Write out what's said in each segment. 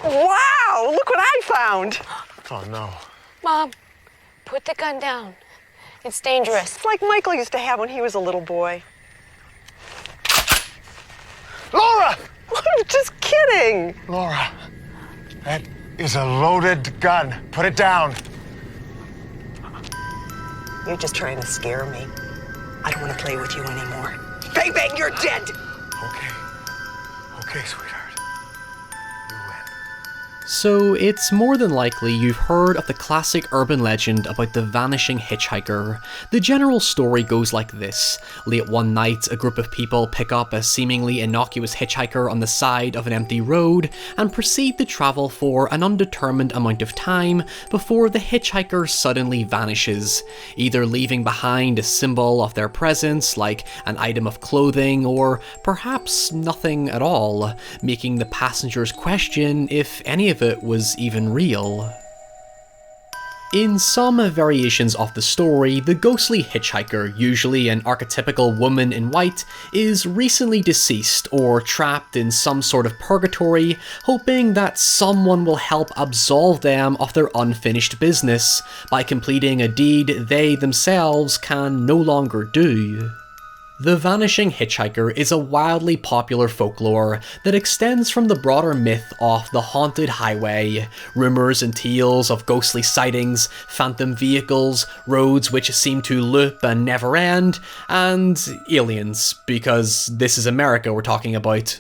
Wow, look what I found. Oh, no. Mom, put the gun down. It's dangerous. It's like Michael used to have when he was a little boy. Laura! I'm just kidding. Laura, that is a loaded gun. Put it down. You're just trying to scare me. I don't want to play with you anymore. Bang, bang, you're dead. Okay. Okay, sweetheart. You win. So it's more than likely you've heard of the classic urban legend about the vanishing hitchhiker. The general story goes like this. Late one night, a group of people pick up a seemingly innocuous hitchhiker on the side of an empty road and proceed to travel for an undetermined amount of time before the hitchhiker suddenly vanishes, either leaving behind a symbol of their presence like an item of clothing or perhaps nothing at all, making the passengers question if any of it was even real. In some variations of the story, the ghostly hitchhiker, usually an archetypical woman in white, is recently deceased or trapped in some sort of purgatory, hoping that someone will help absolve them of their unfinished business by completing a deed they themselves can no longer do. The vanishing hitchhiker is a wildly popular folklore that extends from the broader myth of the haunted highway, rumours and tales of ghostly sightings, phantom vehicles, roads which seem to loop and never end, and aliens, because this is America we're talking about.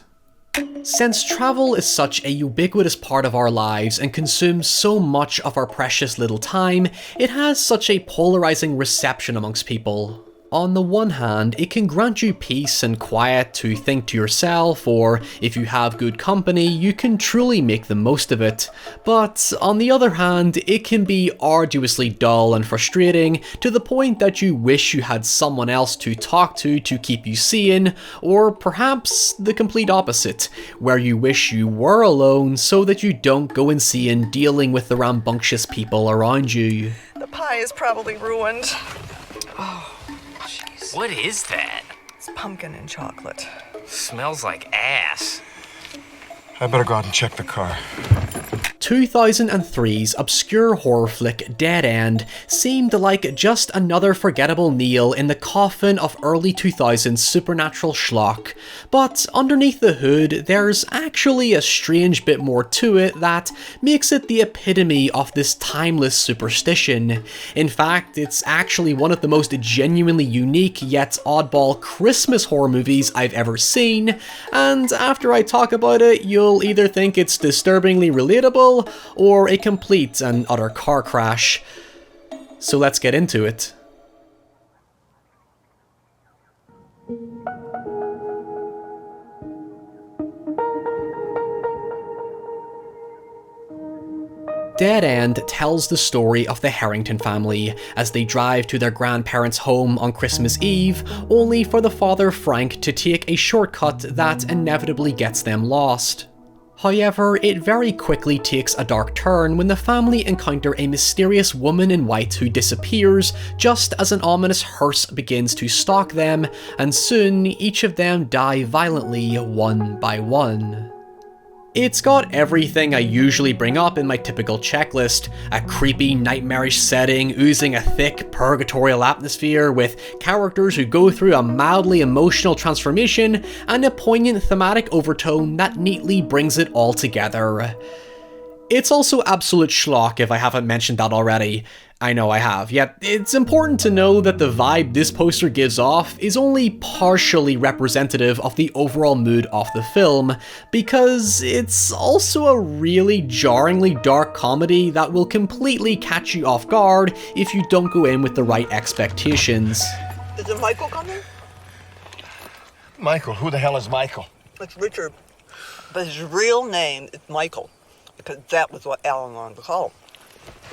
Since travel is such a ubiquitous part of our lives and consumes so much of our precious little time, it has such a polarising reception amongst people. On the one hand, it can grant you peace and quiet to think to yourself, or if you have good company, you can truly make the most of it. But on the other hand, it can be arduously dull and frustrating to the point that you wish you had someone else to talk to keep you sane, or perhaps the complete opposite, where you wish you were alone so that you don't go insane dealing with the rambunctious people around you. The pie is probably ruined. What is that? It's pumpkin and chocolate. Smells like ass. I better go out and check the car. 2003's obscure horror flick Dead End seemed like just another forgettable nail in the coffin of early 2000s supernatural schlock, but underneath the hood there's actually a strange bit more to it that makes it the epitome of this timeless superstition. In fact, it's actually one of the most genuinely unique yet oddball Christmas horror movies I've ever seen, and after I talk about it, you'll either think it's disturbingly relatable or a complete and utter car crash. So let's get into it. Dead End tells the story of the Harrington family as they drive to their grandparents' home on Christmas Eve, only for the father Frank to take a shortcut that inevitably gets them lost. However, it very quickly takes a dark turn when the family encounter a mysterious woman in white who disappears just as an ominous hearse begins to stalk them, and soon each of them die violently one by one. It's got everything I usually bring up in my typical checklist: a creepy, nightmarish setting oozing a thick, purgatorial atmosphere with characters who go through a mildly emotional transformation and a poignant thematic overtone that neatly brings it all together. It's also absolute schlock if I haven't mentioned that already. I know I have, yet it's important to know that the vibe this poster gives off is only partially representative of the overall mood of the film, because it's also a really jarringly dark comedy that will completely catch you off guard if you don't go in with the right expectations. Is it Michael coming? Michael? Who the hell is Michael? It's Richard. But his real name is Michael, because that was what Alan wanted to call him.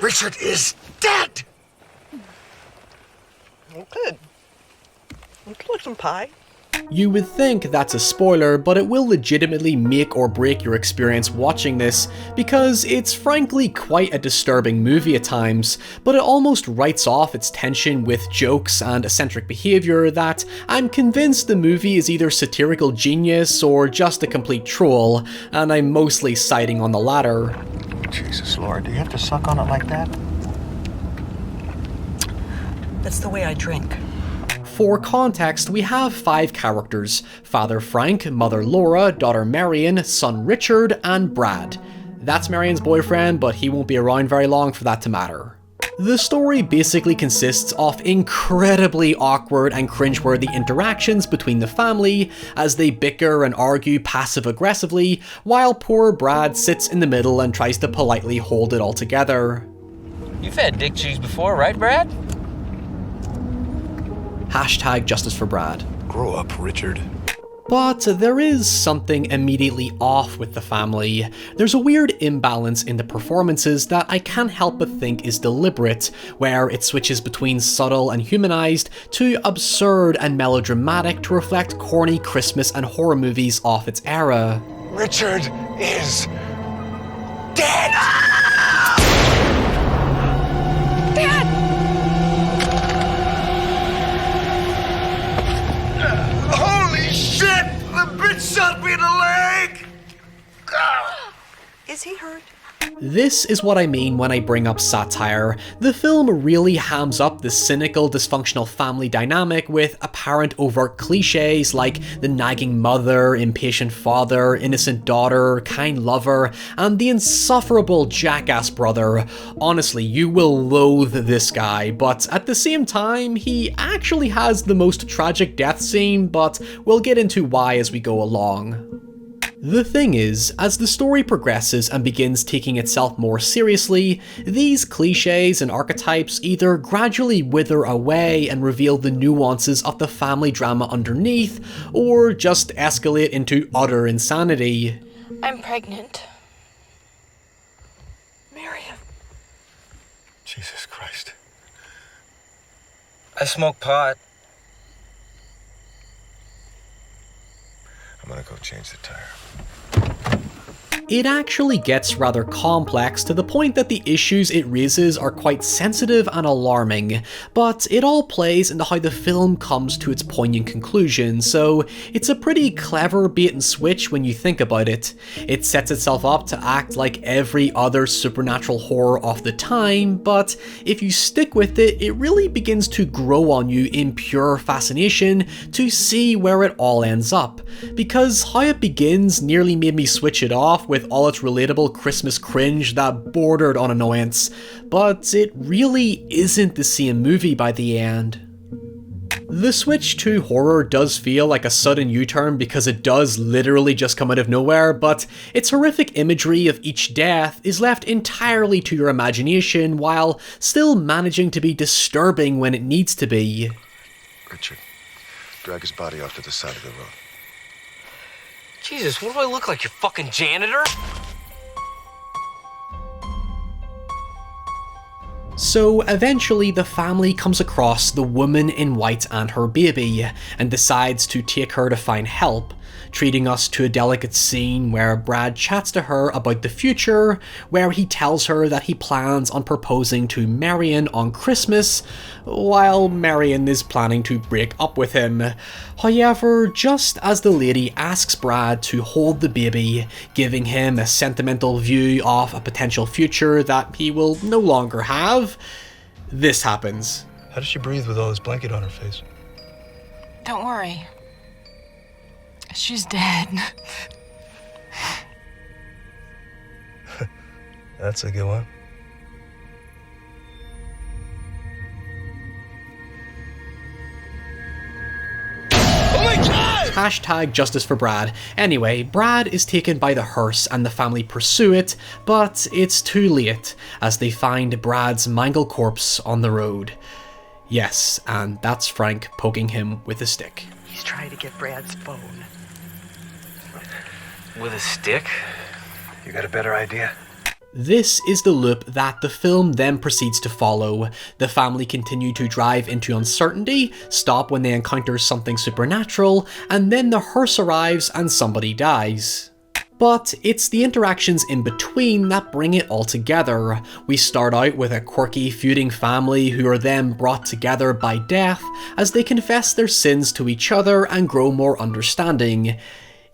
Richard is dead! Oh, good. Would you like some pie? You would think that's a spoiler, but it will legitimately make or break your experience watching this, because it's frankly quite a disturbing movie at times, but it almost writes off its tension with jokes and eccentric behaviour that I'm convinced the movie is either satirical genius or just a complete troll, and I'm mostly siding on the latter. Jesus, Laura, do you have to suck on it like that? That's the way I drink. For context, we have 5 characters: Father Frank, Mother Laura, daughter Marion, son Richard, and Brad. That's Marion's boyfriend, but he won't be around very long for that to matter. The story basically consists of incredibly awkward and cringeworthy interactions between the family as they bicker and argue passive-aggressively, while poor Brad sits in the middle and tries to politely hold it all together. You've had dick cheese before, right, Brad? #Justice for Brad. Grow up, Richard. But there is something immediately off with the family. There's a weird imbalance in the performances that I can't help but think is deliberate, where it switches between subtle and humanized to absurd and melodramatic to reflect corny Christmas and horror movies of its era. Richard is dead! Holy shit! The bitch shot me in the leg! Is he hurt? This is what I mean when I bring up satire. The film really hams up the cynical, dysfunctional family dynamic with apparent overt cliches like the nagging mother, impatient father, innocent daughter, kind lover, and the insufferable jackass brother. Honestly, you will loathe this guy, but at the same time, he actually has the most tragic death scene, but we'll get into why as we go along. The thing is, as the story progresses and begins taking itself more seriously, these cliches and archetypes either gradually wither away and reveal the nuances of the family drama underneath, or just escalate into utter insanity. I'm pregnant. Marion. Jesus Christ. I smoke pot. I'm gonna go change the tire. It actually gets rather complex to the point that the issues it raises are quite sensitive and alarming, but it all plays into how the film comes to its poignant conclusion, so it's a pretty clever bait and switch when you think about it. It sets itself up to act like every other supernatural horror of the time, but if you stick with it, it really begins to grow on you in pure fascination to see where it all ends up, because how it begins nearly made me switch it off with all its relatable Christmas cringe that bordered on annoyance, but it really isn't the same movie by the end. The switch to horror does feel like a sudden U-turn because it does literally just come out of nowhere, but its horrific imagery of each death is left entirely to your imagination while still managing to be disturbing when it needs to be. Richard, drag his body off to the side of the road. Jesus, what do I look like, your fucking janitor? So eventually the family comes across the woman in white and her baby, and decides to take her to find help, treating us to a delicate scene where Brad chats to her about the future, where he tells her that he plans on proposing to Marion on Christmas, while Marion is planning to break up with him. However, just as the lady asks Brad to hold the baby, giving him a sentimental view of a potential future that he will no longer have, this happens. How does she breathe with all this blanket on her face? Don't worry. She's dead. That's a good one. #Justice for Brad. Anyway, Brad is taken by the hearse and the family pursue it, but it's too late as they find Brad's mangled corpse on the road. Yes, and that's Frank poking him with a stick. He's trying to get Brad's phone. With a stick? You got a better idea? This is the loop that the film then proceeds to follow. The family continue to drive into uncertainty, stop when they encounter something supernatural, and then the hearse arrives and somebody dies. But it's the interactions in between that bring it all together. We start out with a quirky, feuding family who are then brought together by death as they confess their sins to each other and grow more understanding.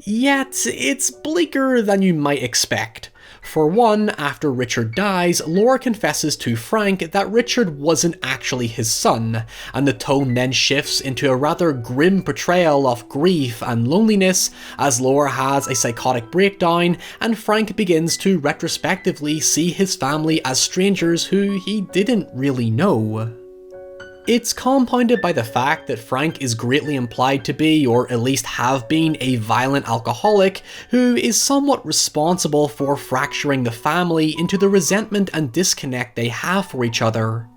Yet, it's bleaker than you might expect. For one, after Richard dies, Laura confesses to Frank that Richard wasn't actually his son, and the tone then shifts into a rather grim portrayal of grief and loneliness as Laura has a psychotic breakdown and Frank begins to retrospectively see his family as strangers who he didn't really know. It's compounded by the fact that Frank is greatly implied to be, or at least have been, a violent alcoholic who is somewhat responsible for fracturing the family into the resentment and disconnect they have for each other.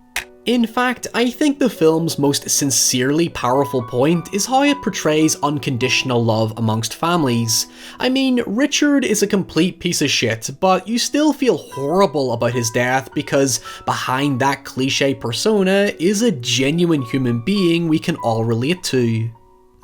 In fact, I think the film's most sincerely powerful point is how it portrays unconditional love amongst families. I mean, Richard is a complete piece of shit, but you still feel horrible about his death because behind that cliche persona is a genuine human being we can all relate to.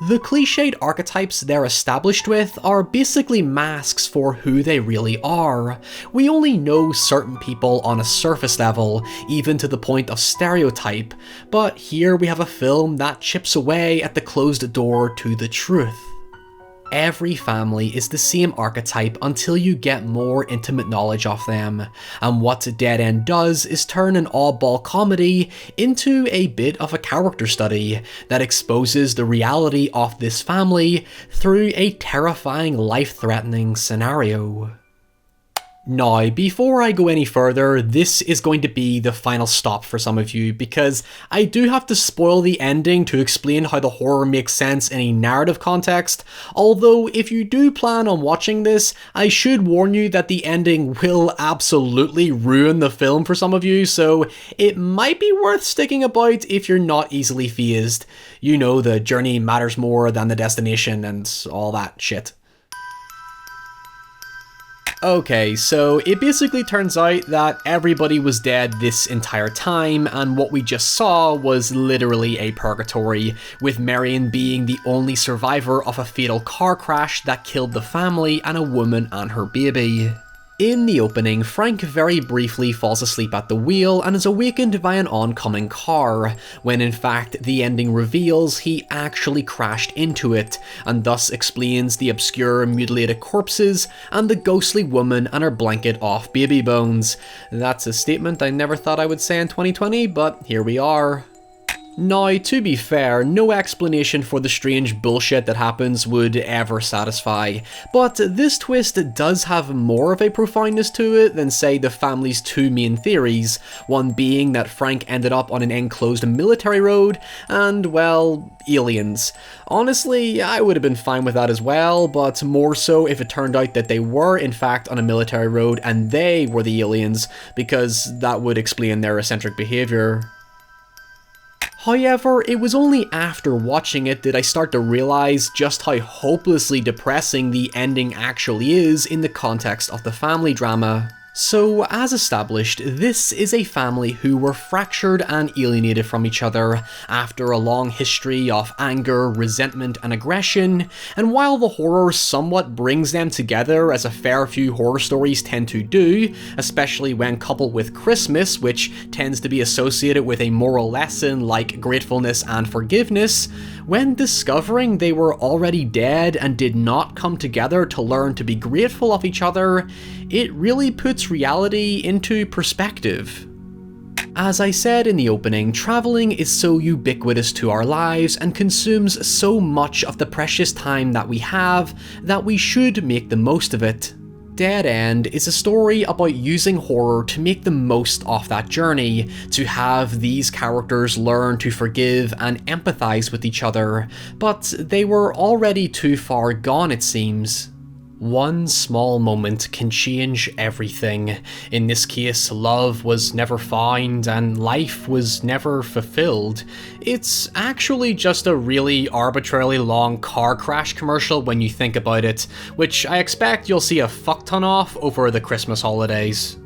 The cliched archetypes they're established with are basically masks for who they really are. We only know certain people on a surface level, even to the point of stereotype, but here we have a film that chips away at the closed door to the truth. Every family is the same archetype until you get more intimate knowledge of them, and what Dead End does is turn an oddball comedy into a bit of a character study that exposes the reality of this family through a terrifying, life-threatening scenario. Now, before I go any further, this is going to be the final stop for some of you, because I do have to spoil the ending to explain how the horror makes sense in a narrative context, although if you do plan on watching this, I should warn you that the ending will absolutely ruin the film for some of you, so it might be worth sticking about if you're not easily fazed. You know, the journey matters more than the destination and all that shit. Okay, so it basically turns out that everybody was dead this entire time, and what we just saw was literally a purgatory, with Marion being the only survivor of a fatal car crash that killed the family and a woman and her baby. In the opening, Frank very briefly falls asleep at the wheel and is awakened by an oncoming car, when in fact the ending reveals he actually crashed into it, and thus explains the obscure mutilated corpses and the ghostly woman and her blanket of baby bones. That's a statement I never thought I would say in 2020, but here we are. Now, to be fair, no explanation for the strange bullshit that happens would ever satisfy, but this twist does have more of a profoundness to it than, say, the family's two main theories, one being that Frank ended up on an enclosed military road, and, well, aliens. Honestly, I would have been fine with that as well, but more so if it turned out that they were in fact on a military road and they were the aliens, because that would explain their eccentric behaviour. However, it was only after watching it did I start to realise just how hopelessly depressing the ending actually is in the context of the family drama. So, as established, this is a family who were fractured and alienated from each other after a long history of anger, resentment, and aggression, and while the horror somewhat brings them together as a fair few horror stories tend to do, especially when coupled with Christmas, which tends to be associated with a moral lesson like gratefulness and forgiveness, when discovering they were already dead and did not come together to learn to be grateful of each other, it really puts reality into perspective. As I said in the opening, travelling is so ubiquitous to our lives and consumes so much of the precious time that we have that we should make the most of it. Dead End is a story about using horror to make the most of that journey, to have these characters learn to forgive and empathise with each other, but they were already too far gone, it seems. One small moment can change everything. In this case, love was never found and life was never fulfilled. It's actually just a really arbitrarily long car crash commercial when you think about it, which I expect you'll see a fuck ton of over the Christmas holidays.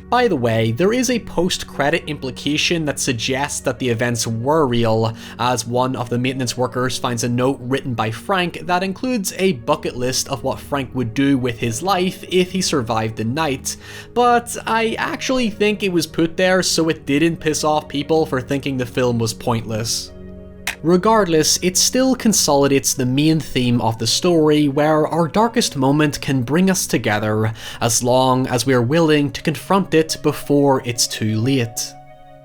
By the way, there is a post-credit implication that suggests that the events were real, as one of the maintenance workers finds a note written by Frank that includes a bucket list of what Frank would do with his life if he survived the night, but I actually think it was put there so it didn't piss off people for thinking the film was pointless. Regardless, it still consolidates the main theme of the story, where our darkest moment can bring us together as long as we are willing to confront it before it's too late.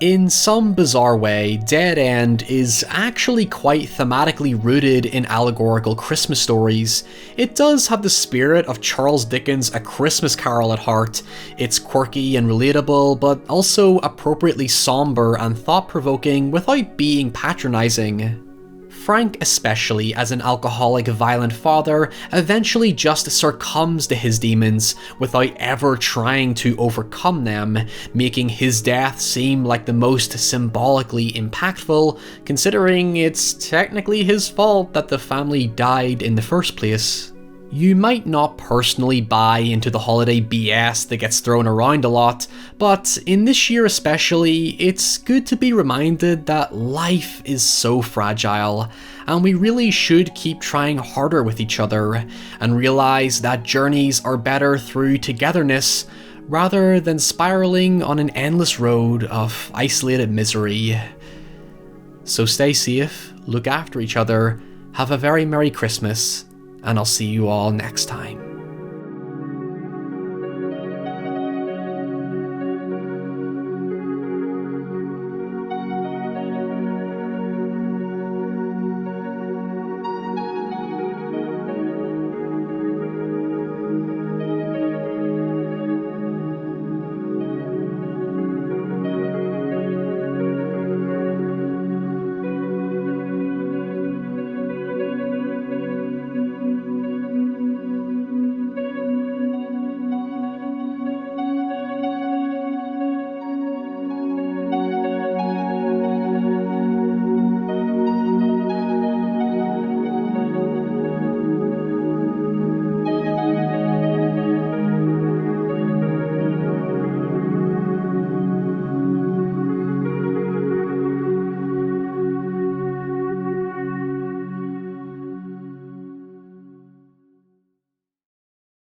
In some bizarre way, Dead End is actually quite thematically rooted in allegorical Christmas stories. It does have the spirit of Charles Dickens' A Christmas Carol at heart. It's quirky and relatable, but also appropriately somber and thought-provoking without being patronising. Frank, especially as an alcoholic, violent father, eventually just succumbs to his demons without ever trying to overcome them, making his death seem like the most symbolically impactful, considering it's technically his fault that the family died in the first place. You might not personally buy into the holiday BS that gets thrown around a lot, but in this year especially, it's good to be reminded that life is so fragile, and we really should keep trying harder with each other, and realize that journeys are better through togetherness, rather than spiraling on an endless road of isolated misery. So stay safe, look after each other, have a very Merry Christmas, and I'll see you all next time.